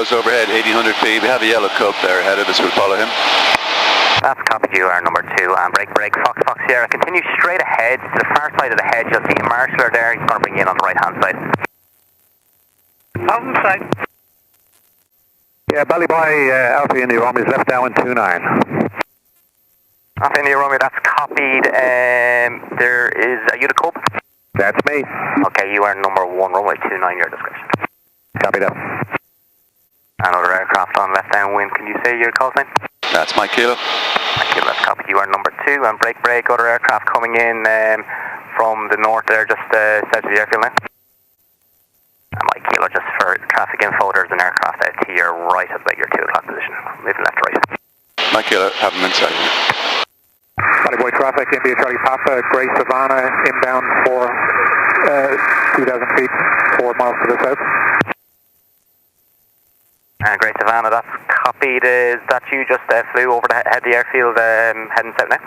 kilos overhead, 1800 feet. We have a yellow Coke there ahead of us. We'll follow him. That's copied. You are number 2 and break, Fox Sierra. Continue straight ahead to the far side of the hedge. You'll see a marshaller there. He's going to bring you in on the right hand side. Outside. Yeah, Ballyboy, Alpha India Romeo is left down in 29. Alpha India Romeo, that's copied. There is, are you the Cope? That's me. Okay, you are number 1, runway 29, your discretion. Copy that. Another aircraft on left downwind. Can you say your call sign? That's Mike Kilo. Mike Kilo, that's copied. You are number 2 and break, other aircraft coming in from the north there, just south of the airfield now. And Mike Kilo, just for traffic info, there's an aircraft out to your right at about your 2 o'clock position. Moving left to right. Mike Kilo, have him inside. Ballyboy traffic, India Charlie Papa, Grey Savannah, inbound for 2,000 feet, 4 miles to the south. And Grey Savannah, that's copied. Is that you just flew over the head of the airfield heading south now?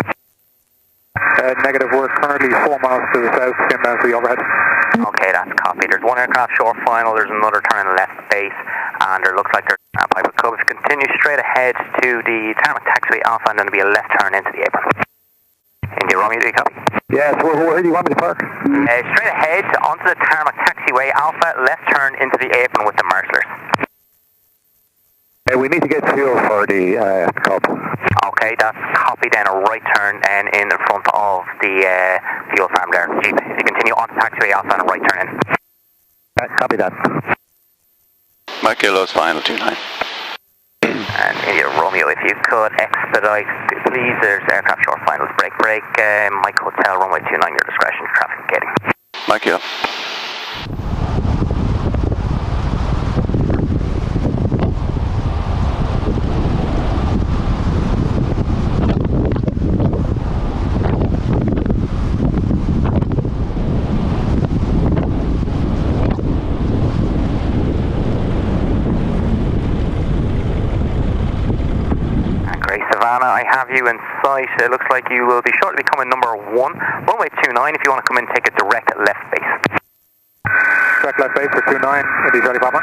Negative, we're currently 4 miles to the south, inbound to the overhead. Okay, that's copied. There's one aircraft short final, there's another turning left base, and there looks like there's a pipe with coverage. Continue straight ahead to the tarmac taxiway Alpha, and then there'll be a left turn into the apron. India Romeo, do you copy? Yes, where do you want me to park? Straight ahead onto the tarmac taxiway Alpha, left turn into the apron with the marshallers. We need to get fuel for the Cobb. Okay, that's copied. Then a right turn and in front of the fuel farm there. Jeep. If you continue on to taxiway Alpha and a right turn in. Copy that. Mike Kilo's final 29. And India Romeo, if you could expedite, please. There's aircraft short finals. Break. Mike Hotel, runway 29, your discretion, traffic gating. Mike Kilo. I have you in sight. It looks like you will be shortly becoming number 1. Runway 29, if you want to come in, take a direct left base. Direct left base for 29, India Charlie Papa.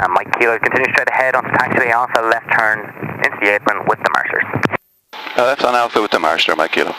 And Mike Kilo, continue straight ahead onto taxiway Alpha, left turn into the apron with the marshallers. Left on Alpha with the marshaller, Mike Kilo.